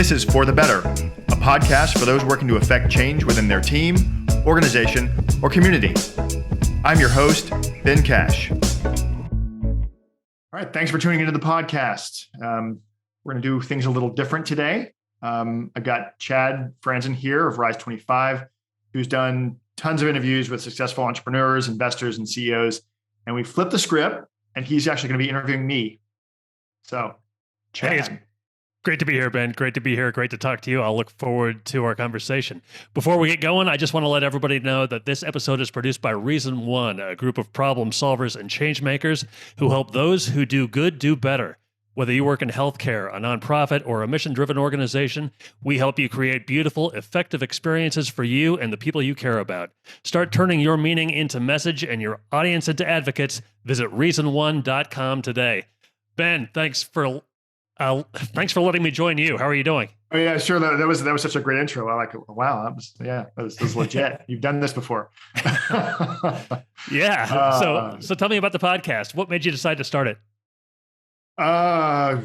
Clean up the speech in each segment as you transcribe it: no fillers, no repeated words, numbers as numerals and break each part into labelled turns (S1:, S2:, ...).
S1: This is For the Better, a podcast for those working to affect change within their team, organization, or community. I'm your host, Ben Cash. All right, thanks for tuning into the podcast. We're going to do things a little different today. I've got Chad Franzen here of Rise 25, who's done tons of interviews with successful entrepreneurs, investors, and CEOs. And we flipped the script, and he's actually going to be interviewing me. So, Chad.
S2: Hey, it's great to be here, Ben. Great to be here. Great to talk to you. I'll look forward to our conversation. Before we get going, I just want to let everybody know that this episode is produced by Reason One, a group of problem solvers and change makers who help those who do good do better. Whether you work in healthcare, a nonprofit, or a mission-driven organization, we help you create beautiful, effective experiences for you and the people you care about. Start turning your meaning into message and your audience into advocates. Visit reason1.com today. Ben, thanks for letting me join you. How are you doing?
S1: Oh yeah, sure. That was such a great intro. I like it. Wow, that was legit. You've done this before.
S2: Yeah. So tell me about the podcast. What made you decide to start it?
S1: Well,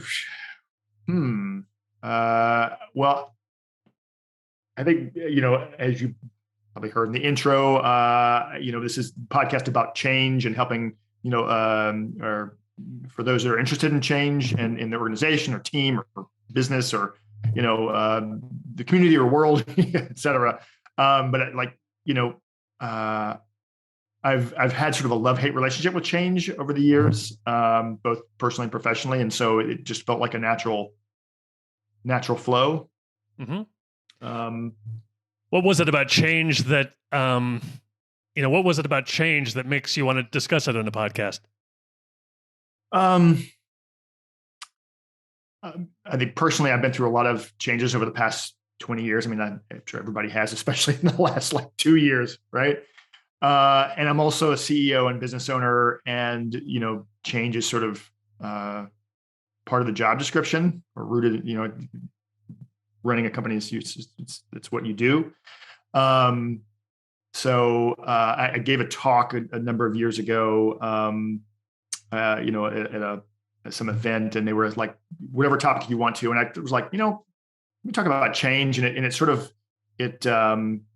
S1: I think, as you probably heard in the intro, this is a podcast about change and helping, or for those that are interested in change and in the organization or team or business or, the community or world, et cetera. I've had sort of a love-hate relationship with change over the years, both personally and professionally. And so it just felt like a natural flow.
S2: Mm-hmm. What was it about change that, what was it about change that makes you want to discuss it on a podcast?
S1: I think personally, I've been through a lot of changes over the past 20 years. I mean, I'm sure everybody has, especially in the last 2 years, right? And I'm also a CEO and business owner, and change is sort of part of the job description, or rooted. Running a company is it's what you do. So I gave a talk a number of years ago, at some event, and they were like, whatever topic you want to, and I was like, let me talk about change, and it sort of. It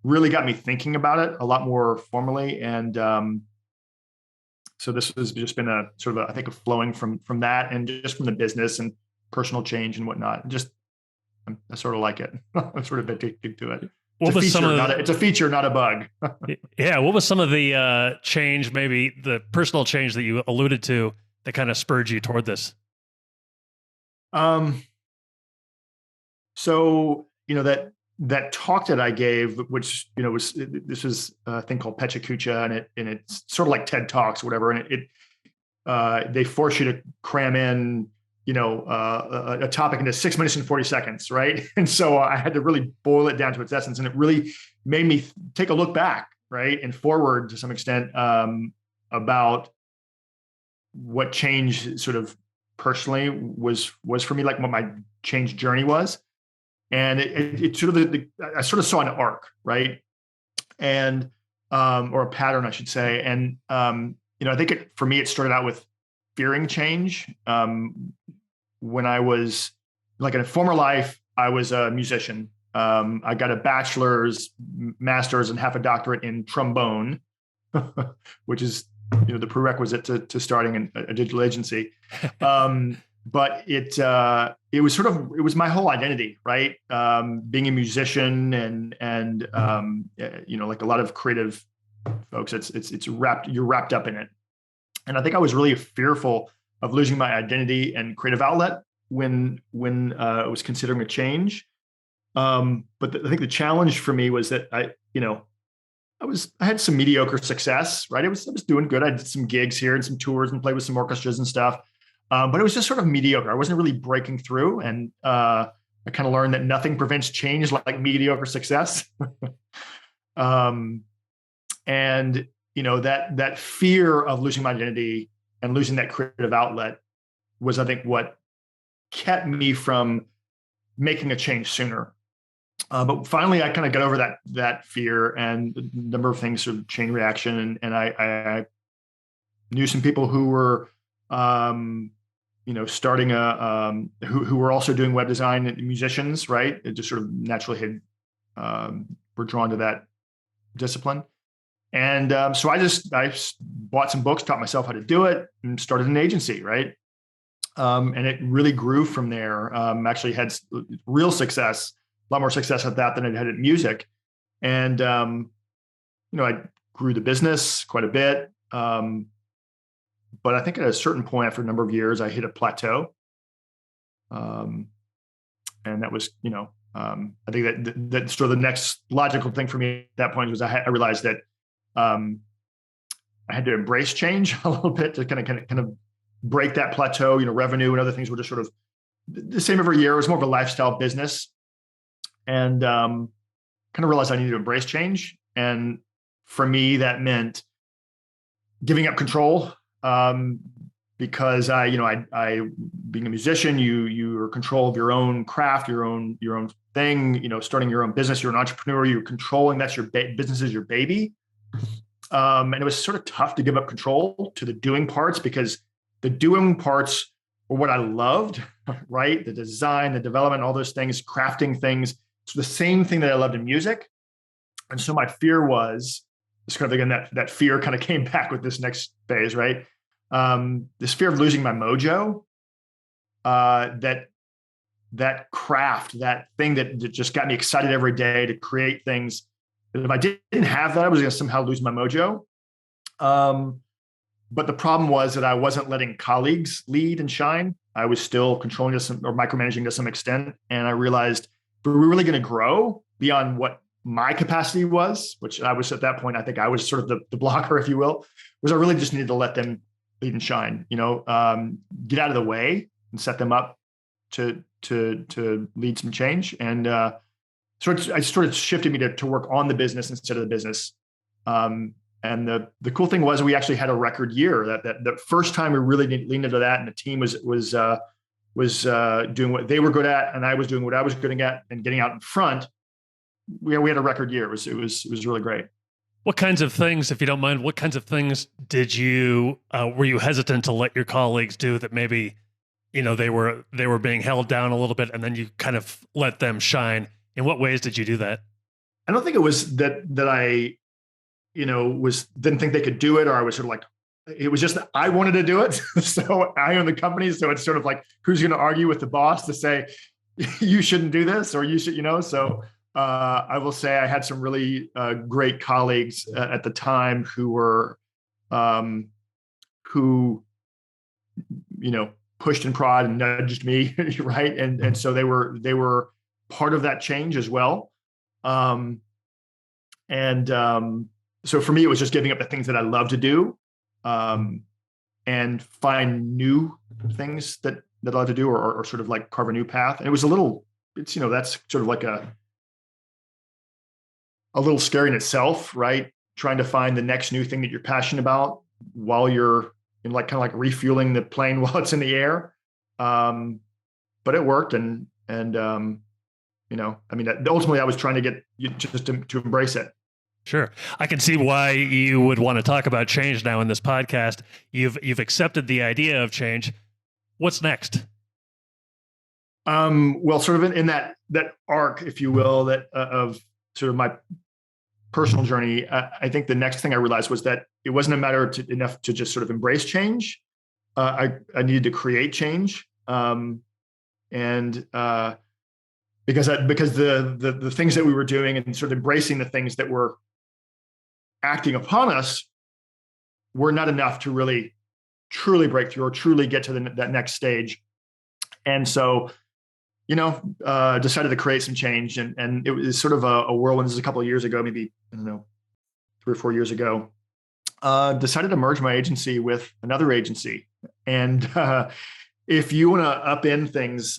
S1: really got me thinking about it a lot more formally. And so this has just been a sort of, I think, a flowing from that, and just from the business and personal change and whatnot. I sort of like it. I'm sort of addicted to it. It's a feature, not a bug.
S2: Yeah. What was some of the change, maybe the personal change that you alluded to, that kind of spurred you toward this?
S1: So, that talk that I gave, which, this was a thing called Pecha Kucha, and it's sort of like TED Talks or whatever. And they force you to cram in, a topic into 6 minutes and 40 seconds. Right. And so I had to really boil it down to its essence, and it really made me take a look back, right, and forward to some extent, about what change sort of personally was for me, like what my change journey was. And it sort of, I sort of saw an arc, right? And, or a pattern, I should say. And, I think for me, it started out with fearing change. When I was in a former life, I was a musician. I got a bachelor's, master's, and half a doctorate in trombone, which is, the prerequisite to starting a digital agency. But it was my whole identity, right? Being a musician and like a lot of creative folks, you're wrapped up in it. And I think I was really fearful of losing my identity and creative outlet when I was considering a change. But I think the challenge for me was that I had some mediocre success, right? I was doing good. I did some gigs here and some tours and played with some orchestras and stuff. But it was just sort of mediocre. I wasn't really breaking through. And I kind of learned that nothing prevents change like mediocre success. And, that fear of losing my identity and losing that creative outlet was, I think, what kept me from making a change sooner. But finally, I kind of got over that fear, and a number of things sort of chain reaction. And I knew some people who were starting who were also doing web design and musicians, right? It just sort of naturally were drawn to that discipline. And so I bought some books, taught myself how to do it, and started an agency, right? And it really grew from there. Actually had real success, a lot more success at that than it had at music. And, I grew the business quite a bit. But I think at a certain point after a number of years, I hit a plateau. And that was, I think that sort of the next logical thing for me at that point was I realized that I had to embrace change a little bit to kind of break that plateau. Revenue and other things were just sort of the same every year. It was more of a lifestyle business, and kind of realized I needed to embrace change. And for me, that meant giving up control, because I being a musician, you are in control of your own craft, your own thing. Starting your own business, you're an entrepreneur. You're controlling. That's your business is your baby. And it was sort of tough to give up control to the doing parts, because the doing parts were what I loved, right? The design, the development, all those things, crafting things. It's the same thing that I loved in music. And so my fear was, this kind of again, that fear kind of came back with this next phase, right? This fear of losing my mojo, that craft, that thing that just got me excited every day to create things. If I didn't have that, I was going to somehow lose my mojo. But the problem was that I wasn't letting colleagues lead and shine. I was still controlling this or micromanaging to some extent. And I realized, if we were really going to grow beyond what my capacity was, which I was at that point, I think I was sort of the blocker, if you will, was I really just needed to let them lead and shine, get out of the way and set them up to lead some change. And so it sort of shifted me to work on the business instead of the business. And the cool thing was we actually had a record year. That the first time we really leaned into that, and the team was doing what they were good at, and I was doing what I was good at, and getting out in front. We had a record year. It was really great.
S2: What kinds of things, if you don't mind, what kinds of things did you were you hesitant to let your colleagues do that maybe they were being held down a little bit, and then you kind of let them shine? In what ways did you do that?
S1: I don't think it was that I didn't think they could do it, or I was sort of like, it was just that I wanted to do it. So I own the company. So it's sort of like, who's going to argue with the boss to say, you shouldn't do this, or you should, so I will say I had some really great colleagues at the time who were, pushed and prod and nudged me, right? And so they were part of that change as well. So for me, it was just giving up the things that I love to do, and find new things that I love to do, or sort of like carve a new path. And it was that's sort of like a little scary in itself, right? Trying to find the next new thing that you're passionate about while you're in kind of like refueling the plane while it's in the air. But it worked. And ultimately I was trying to get you just to embrace it.
S2: Sure. I can see why you would want to talk about change now in this podcast. You've accepted the idea of change. What's next?
S1: Well, sort of in that arc, if you will, that of sort of my personal journey, I think the next thing I realized was that it wasn't a matter enough to just sort of embrace change. I needed to create change, because the things that we were doing and sort of embracing the things that were acting upon us were not enough to really truly break through or truly get to that next stage. And so, decided to create some change, and it was sort of a whirlwind. This is a couple of years ago, maybe, I don't know, 3 or 4 years ago, decided to merge my agency with another agency. And if you want to upend things,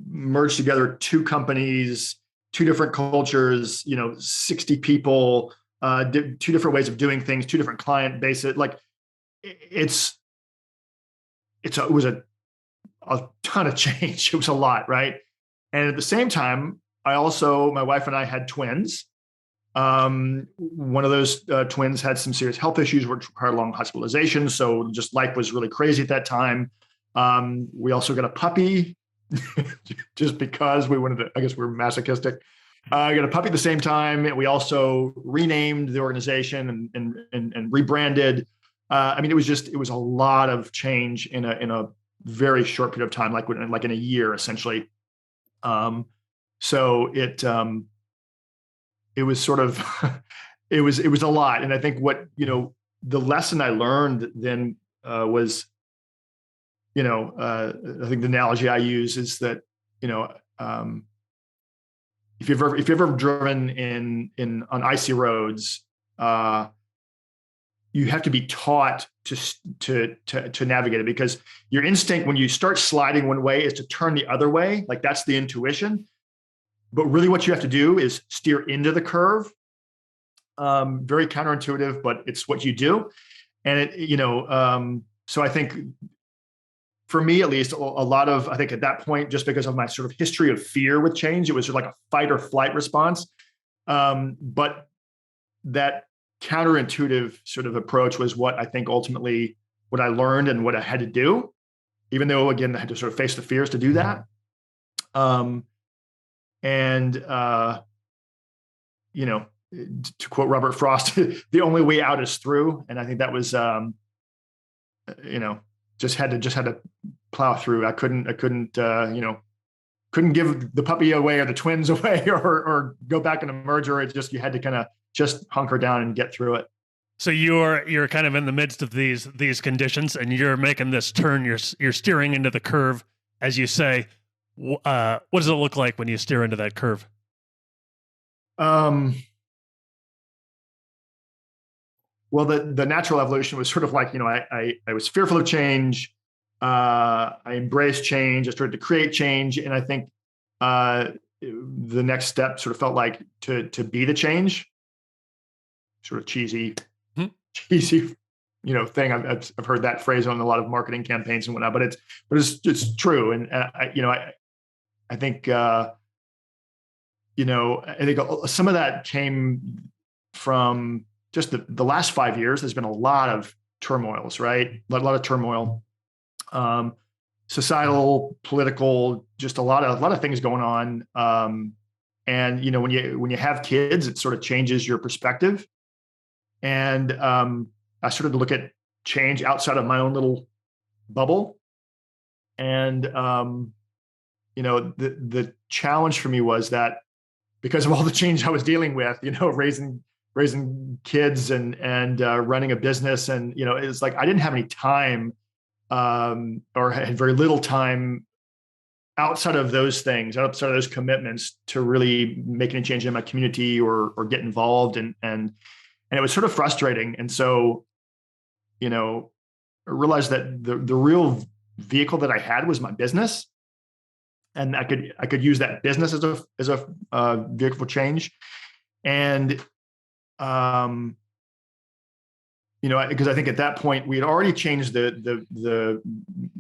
S1: merge together 2 companies, 2 different cultures, 60 people, 2 different ways of doing things, 2 different client bases. Like it was a ton of change. It was a lot, right? And at the same time, my wife and I had twins, One of those twins had some serious health issues, which required long hospitalization. So just life was really crazy at that time. We also got a puppy just because we wanted to, I guess we were masochistic. I got a puppy at the same time. We also renamed the organization and rebranded. I mean, it was a lot of change in a very short period of time, like in a year, essentially. So it was sort of, it was a lot. And I think the lesson I learned then was, I think the analogy I use is that, if you've ever driven on icy roads, you have to be taught to navigate it, because your instinct when you start sliding one way is to turn the other way. Like that's the intuition. But really what you have to do is steer into the curve. Very counterintuitive, but it's what you do. And so I think for me, at least, I think at that point, just because of my sort of history of fear with change, it was sort of like a fight or flight response. But that counterintuitive sort of approach was what I think ultimately what I learned and what I had to do, even though, again, I had to sort of face the fears to do that. To quote Robert Frost, the only way out is through. And I think that was, just had to plow through. I couldn't give the puppy away or the twins away or go back in a merger. It's just, you had to kind of just hunker down and get through it.
S2: So you're kind of in the midst of these conditions, and you're making this turn. You're steering into the curve, as you say. What does it look like when you steer into that curve?
S1: Well, the natural evolution was sort of like, I was fearful of change. I embraced change. I started to create change. And I think the next step sort of felt like to be the change. Sort of cheesy thing. I've heard that phrase on a lot of marketing campaigns and whatnot, but it's true. And I think some of that came from just the last 5 years. There's been a lot of turmoils, right? A lot of turmoil, societal, political, just a lot of things going on. And when you have kids, it sort of changes your perspective. And I started to look at change outside of my own little bubble. And the challenge for me was that because of all the change I was dealing with, raising kids and running a business, and it's like I didn't have any time, or had very little time outside of those things, outside of those commitments, to really make any change in my community or get involved, and it was sort of frustrating. And so, I realized that the real vehicle that I had was my business, and I could use that business as a vehicle for change. And because I think at that point we had already changed the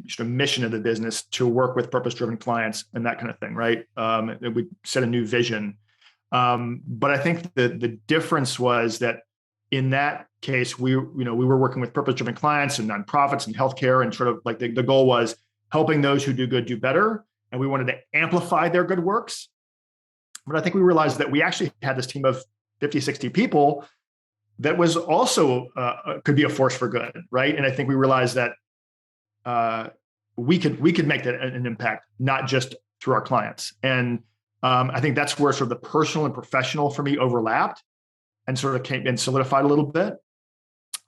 S1: sort of mission of the business to work with purpose-driven clients and that kind of thing, right? We set a new vision, but I think the difference was that in that case we were working with purpose-driven clients and nonprofits and healthcare, and sort of like the goal was helping those who do good do better, and we wanted to amplify their good works. But I think we realized that we actually had this team of 50, 60 people that was also could be a force for good, right? And I think we realized that we could make that an impact, not just through our clients. And I think that's where sort of the personal and professional for me overlapped and sort of came and solidified a little bit.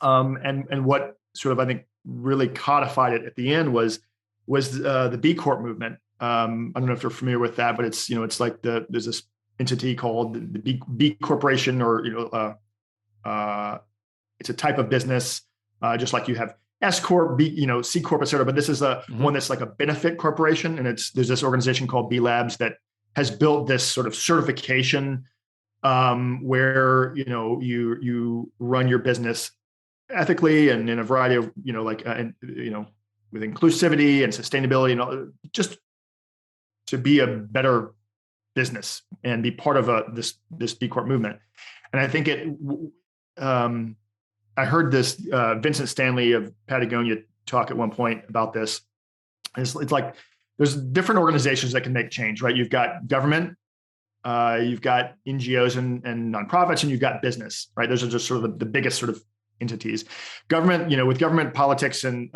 S1: And what sort of I think really codified it at the end was the B Corp movement. I don't know if you're familiar with that, but it's it's like there's this entity called the B Corporation, or it's a type of business, just like you have S Corp, B, C Corp, et cetera. But this is one that's like a benefit corporation, and there's this organization called B Labs that has built this sort of certification where you run your business ethically and in a variety of with inclusivity and sustainability and all, just to be a better business and be part of this B Corp movement. And I think I heard this Vincent Stanley of Patagonia talk at one point about this. It's like there's different organizations that can make change, right? You've got government, you've got NGOs and nonprofits, and you've got business, right? Those are just sort of the biggest sort of entities. Government, with government, politics and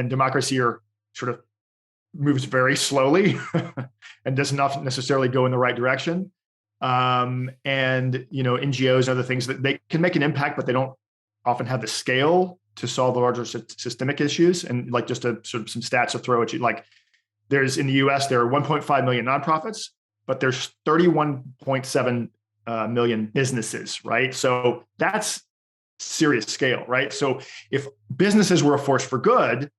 S1: democracy are sort of moves very slowly and does not necessarily go in the right direction. And NGOs and other things that they can make an impact, but they don't often have the scale to solve the larger systemic issues. And like just some stats to throw at you, like there's in the US, there are 1.5 million nonprofits, but there's 31.7 million businesses, right? So that's serious scale, right? So if businesses were a force for good,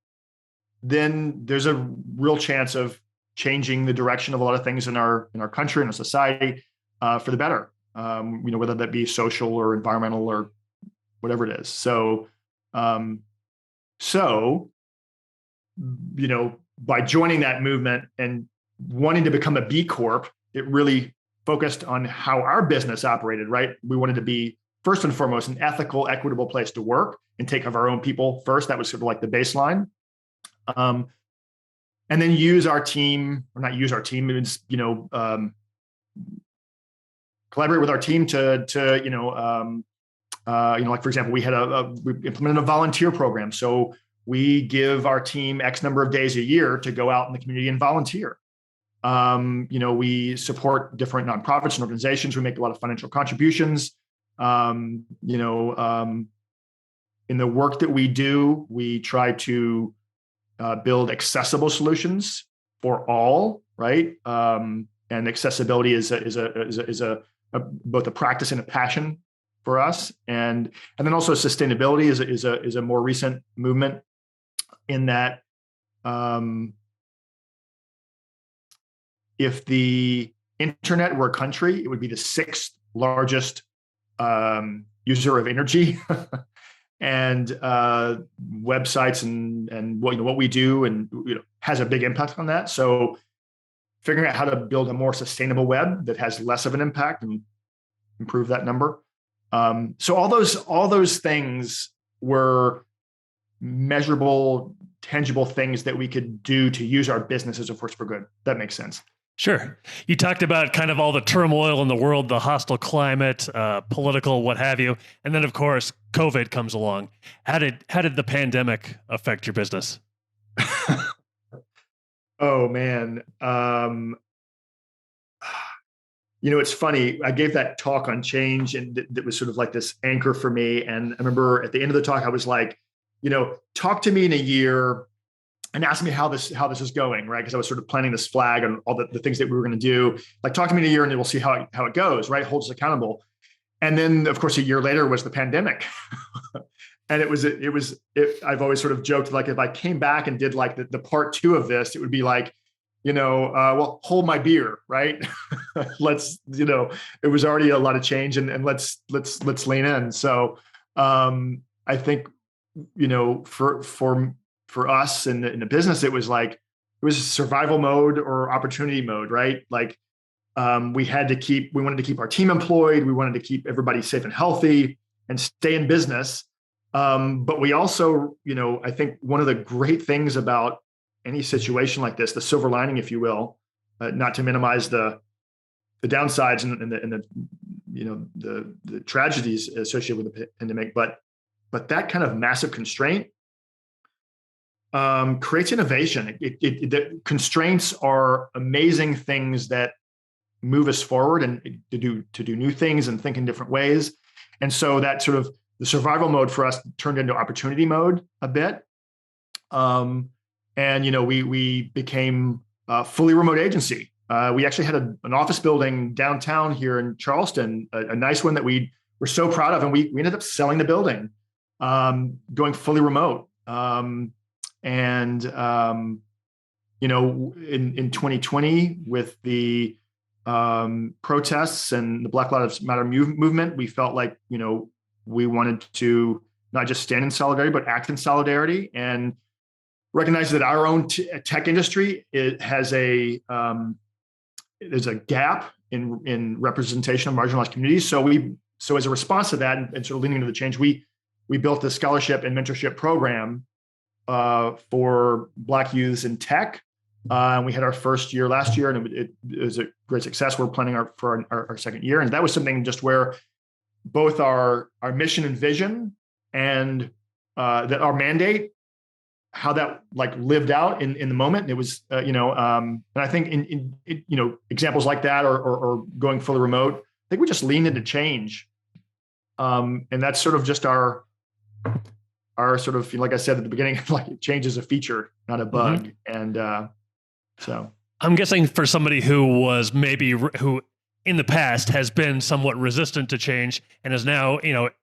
S1: then there's a real chance of changing the direction of a lot of things in our country and our society for the better. Whether that be social or environmental or whatever it is. So by joining that movement and wanting to become a B Corp, it really focused on how our business operated, right? We wanted to be first and foremost an ethical, equitable place to work and take care of our own people first. That was sort of like the baseline. And then use our team, or not use our team, it's, collaborate with our team to like, for example, we implemented a volunteer program. So we give our team X number of days a year to go out in the community and volunteer. We support different nonprofits and organizations. We make a lot of financial contributions. In the work that we do, we try to build accessible solutions for all, right? And accessibility is both a practice and a passion for us, and then also sustainability is a more recent movement in that if the internet were a country, it would be the sixth largest user of energy. And websites and what we do and has a big impact on that. So figuring out how to build a more sustainable web that has less of an impact and improve that number. So all those things were measurable, tangible things that we could do to use our business as a force for good. That makes sense.
S2: Sure. You talked about kind of all the turmoil in the world, the hostile climate, political, what have you. And then, of course, COVID comes along. How did the pandemic affect your business?
S1: Oh, man. It's funny. I gave that talk on change, and that was sort of like this anchor for me. And I remember at the end of the talk, I was like, talk to me in a year and ask me how this is going, right? Because I was sort of planting this flag on all the things that we were going to do. Like, talk to me in a year and we'll see how it goes, right? Hold us accountable. And then, of course, a year later was the pandemic. And I've always sort of joked, like, if I came back and did like the part two of this, it would be like, well, hold my beer, right? It was already a lot of change, and let's lean in. So I think, for us in the business, it was survival mode or opportunity mode, right? Like, we wanted to keep our team employed. We wanted to keep everybody safe and healthy and stay in business. But we also, I think one of the great things about any situation like this, the silver lining, if you will, not to minimize the downsides and the tragedies associated with the pandemic, but that kind of massive constraint creates innovation. The constraints are amazing things that move us forward and to do new things and think in different ways. And so that sort of the survival mode for us turned into opportunity mode a bit. We became a fully remote agency. We actually had an office building downtown here in Charleston, a nice one that we were so proud of, and we ended up selling the building, going fully remote. In 2020, with the protests and the Black Lives Matter movement, we felt like, we wanted to not just stand in solidarity, but act in solidarity, and recognize that our own tech industry, there's a gap in representation of marginalized communities. So we so as a response to that and sort of leaning into the change, we built a scholarship and mentorship program for Black youths in tech. And we had our first year last year, and it was a great success. We're planning for our second year. And that was something just where both our mission and vision and that our mandate, how that like lived out in the moment. And it was, and I think in examples like that or going fully remote, I think we just leaned into change. And that's sort of just our sort of, like I said at the beginning, like change is a feature, not a bug. And so
S2: I'm guessing for somebody who in the past has been somewhat resistant to change and is now,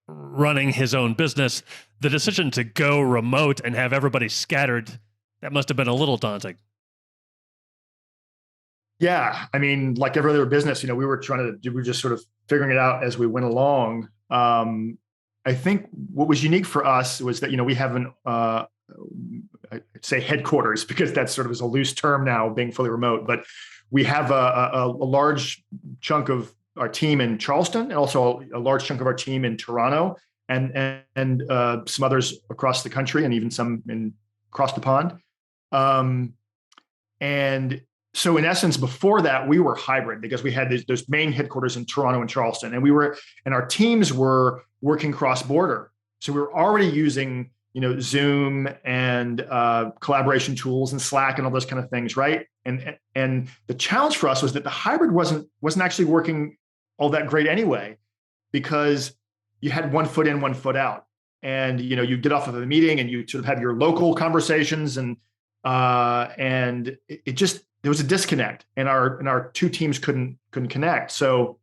S2: running his own business, the decision to go remote and have everybody scattered, that must have been a little daunting.
S1: Yeah. I mean, like every other business, we were just sort of figuring it out as we went along. I think what was unique for us was that, we have I'd say headquarters, because that's sort of is a loose term now, being fully remote, but we have a large chunk of our team in Charleston, and also a large chunk of our team in Toronto, and some others across the country, and even some across the pond. And so in essence, before that, we were hybrid because we had those main headquarters in Toronto and Charleston, and our teams were working cross-border. So we were already using, Zoom and collaboration tools and Slack and all those kind of things, right? And the challenge for us was that the hybrid wasn't actually working all that great anyway, because you had 1 foot in, 1 foot out, and you get off of the meeting and you sort of have your local conversations, and it just, there was a disconnect, and our two teams couldn't connect. So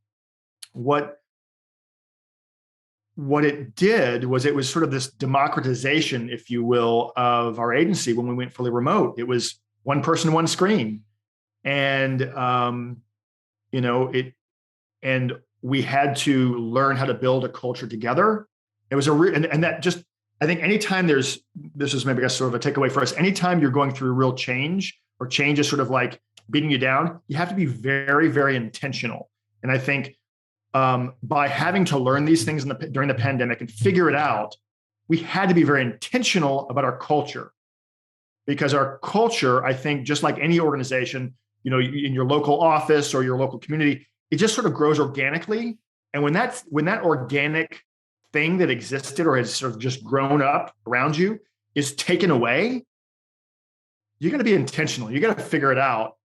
S1: what it did was, it was sort of this democratization, if you will, of our agency. When we went fully remote, it was one person, one screen. And, and we had to learn how to build a culture together. It was and that just, I think anytime this is maybe sort of a takeaway for us, anytime you're going through real change, or change is sort of like beating you down, you have to be very, very intentional. And I think, by having to learn these things during the pandemic and figure it out, we had to be very intentional about our culture, because our culture, I think, just like any organization, in your local office or your local community, it just sort of grows organically. And when that organic thing that existed or has sort of just grown up around you is taken away, you're going to be intentional. You got to figure it out.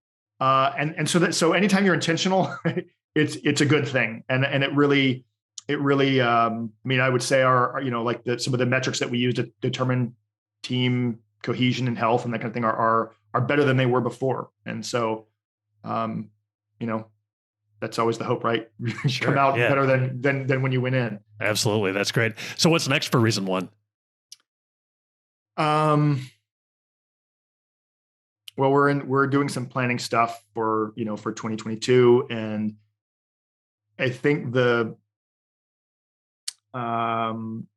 S1: So anytime you're intentional, it's a good thing. And it really, I mean, I would say some of the metrics that we use to determine team cohesion and health and that kind of thing are better than they were before. And so, that's always the hope, right?
S2: Sure,
S1: come out better than when you went in.
S2: Absolutely. That's great. So what's next for Reason One?
S1: Well, we're doing some planning stuff for 2022, and I think the thing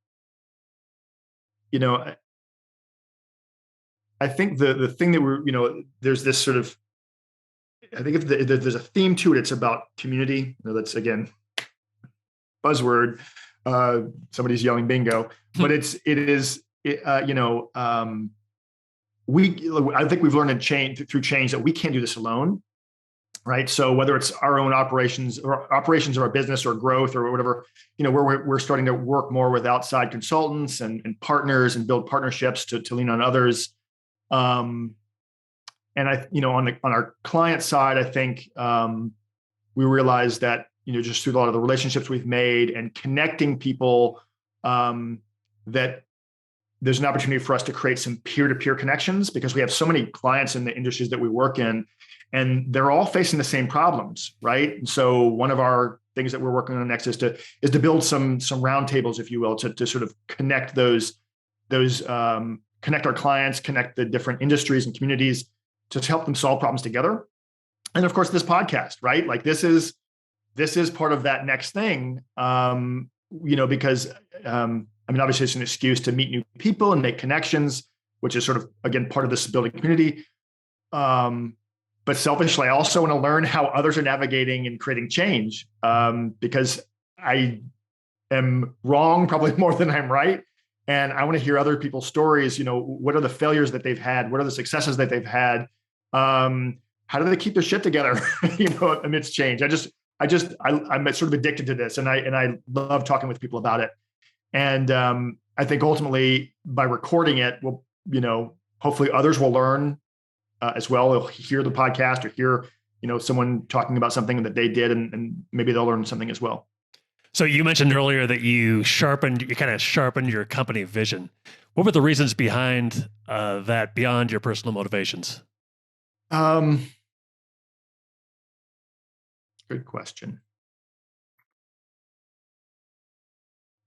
S1: that there's this sort of, I think if there's a theme to it, it's about community. That's, again, buzzword. Somebody's yelling bingo, but I think we've learned through change that we can't do this alone, right? So whether it's our own operations or operations of our business or growth or whatever, we're starting to work more with outside consultants and partners and build partnerships to lean on others. And on our client side, I think we realized that, just through a lot of the relationships we've made and connecting people, that there's an opportunity for us to create some peer-to-peer connections, because we have so many clients in the industries that we work in, and they're all facing the same problems, right? And so one of our things that we're working on next is to build some roundtables, if you will, to sort of connect connect our clients, connect the different industries and communities to help them solve problems together. And of course, this podcast, right? Like this is part of that next thing, because obviously it's an excuse to meet new people and make connections, which is sort of, again, part of this building community. But selfishly, I also want to learn how others are navigating and creating change, because I am wrong, probably more than I'm right. And I want to hear other people's stories. What are the failures that they've had? What are the successes that they've had? How do they keep their shit together, amidst change? I'm sort of addicted to this, and I love talking with people about it. And I think ultimately by recording it, hopefully others will learn as well. They'll hear the podcast or hear, someone talking about something that they did, and maybe they'll learn something as well.
S2: So you mentioned earlier that you kind of sharpened your company vision. What were the reasons behind that beyond your personal motivations?
S1: Good question.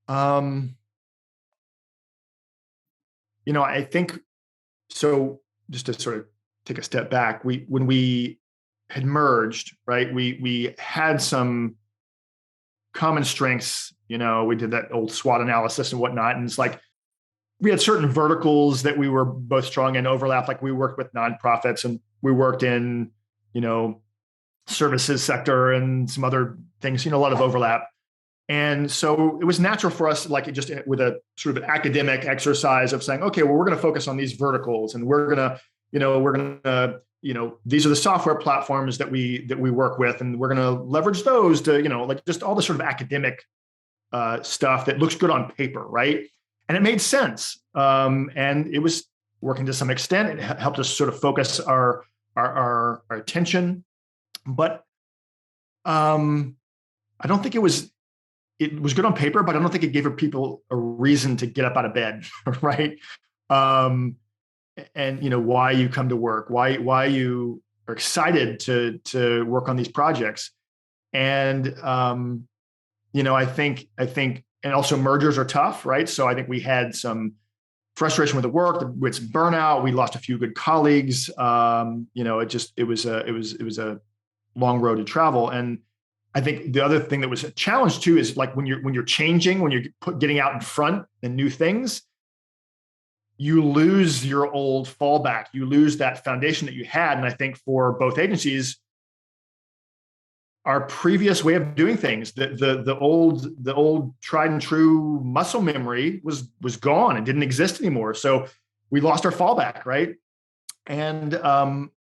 S1: I think so. Just to sort of take a step back, when we had merged, right, we had some common strengths. We did that old SWOT analysis and whatnot. And it's like, we had certain verticals that we were both strong in, overlap. Like we worked with nonprofits and we worked in, services sector and some other things, a lot of overlap. And so it was natural for us, like just with a sort of an academic exercise of saying, okay, well, we're going to focus on these verticals, and we're going to, these are the software platforms that we work with, and we're going to leverage those to, like just all the sort of academic stuff that looks good on paper, right? And it made sense, and it was working to some extent. It helped us sort of focus our attention, but I don't think it was good on paper, but I don't think it gave people a reason to get up out of bed, right? And why you come to work, why you are excited to work on these projects. And I think, and also mergers are tough, right? So I think we had some frustration with the work, with some burnout. We lost a few good colleagues. It was a long road to travel. And I think the other thing that was a challenge too is like when you're changing, when you're getting out in front and new things, you lose your old fallback. You lose that foundation that you had. And I think for both agencies, our previous way of doing things, the old tried and true muscle memory was gone and didn't exist anymore. So we lost our fallback, right? And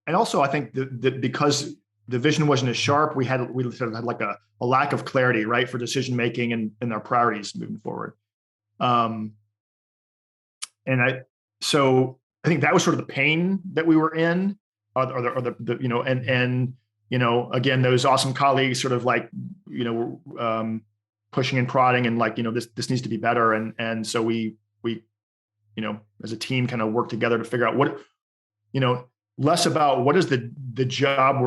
S1: also I think that because the vision wasn't as sharp, we sort of had like a lack of clarity, right, for decision making and our priorities moving forward. So I think that was sort of the pain that we were in, again, those awesome colleagues sort of like, pushing and prodding and like, this needs to be better. And so we, as a team kind of work together to figure out what, less about what is the job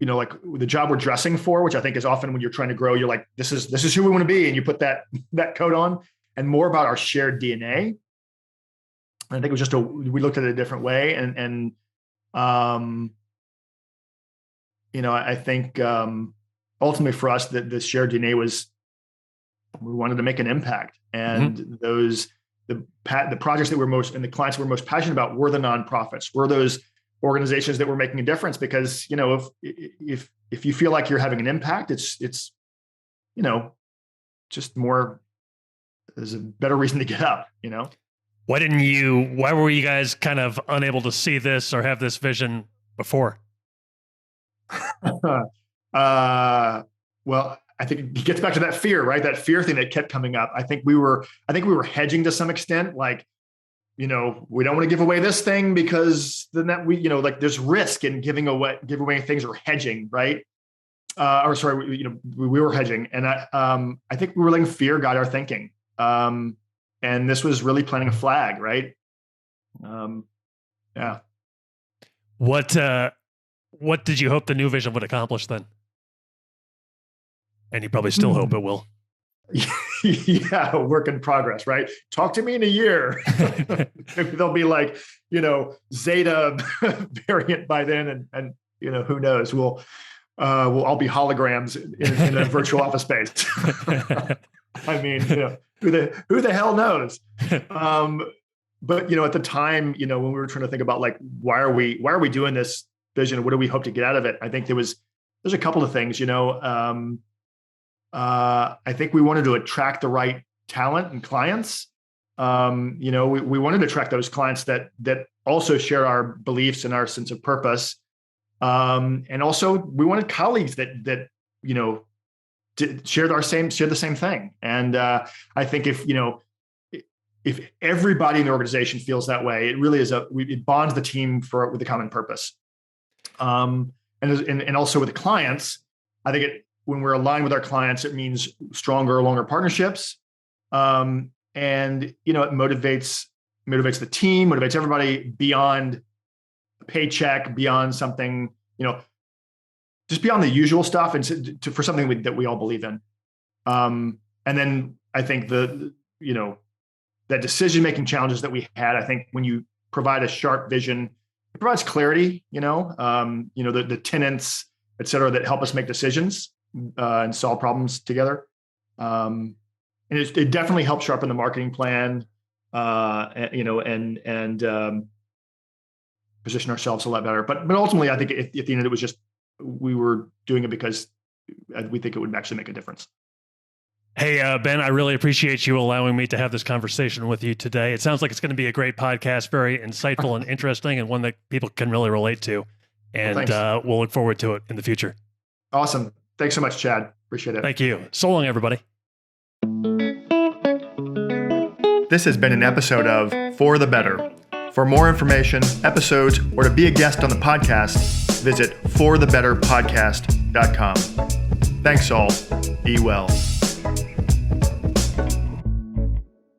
S1: like the job we're dressing for, which I think is often when you're trying to grow, you're like, this is who we want to be. And you put that coat on, and more about our shared DNA. And I think it was we looked at it a different way. And I think ultimately for us, the shared DNA was, we wanted to make an impact. And the projects that we're most, and the clients we're most passionate about were the nonprofits, were those organizations that were making a difference. Because, if you feel like you're having an impact, it's just more, there's a better reason to get up, Why
S2: were you guys kind of unable to see this or have this vision before?
S1: Well, I think it gets back to that fear, right? That fear thing that kept coming up. I think we were hedging to some extent, like, we don't want to give away this thing because then that like there's risk in giving away things, or hedging, right? We were hedging, and I think we were letting fear guide our thinking. And this was really planting a flag, right? Yeah.
S2: What did you hope the new vision would accomplish then? And you probably still hope it will.
S1: Yeah, work in progress, right? Talk to me in a year. Maybe they'll be like, Zeta variant by then, and who knows? We'll all be holograms in a virtual office space. I mean, who the hell knows? But at the time, when we were trying to think about like, why are we doing this vision? What do we hope to get out of it? I think there's a couple of things. I think we wanted to attract the right talent and clients. We wanted to attract those clients that also share our beliefs and our sense of purpose. And also we wanted colleagues that share the same thing. And I think if everybody in the organization feels that way, it really is it bonds the team with a common purpose. And also with the clients, I think when we're aligned with our clients, it means stronger, longer partnerships. And it motivates the team, motivates everybody beyond a paycheck, beyond something, just beyond the usual stuff, and for something that we all believe in. And then I think that decision-making challenges that we had, I think when you provide a sharp vision, it provides clarity, the tenets, et cetera, that help us make decisions and solve problems together. And it definitely helped sharpen the marketing plan, and position ourselves a lot better. But ultimately, I think at the end, it was just, we were doing it because we think it would actually make a difference.
S2: Hey, Ben, I really appreciate you allowing me to have this conversation with you today. It sounds like it's going to be a great podcast, very insightful and interesting, and one that people can really relate to. And we'll look forward to it in the future.
S1: Awesome. Thanks so much, Chad. Appreciate it.
S2: Thank you. So long, everybody.
S1: This has been an episode of For the Better. For more information, episodes, or to be a guest on the podcast, visit forthebetterpodcast.com. Thanks all. Be well.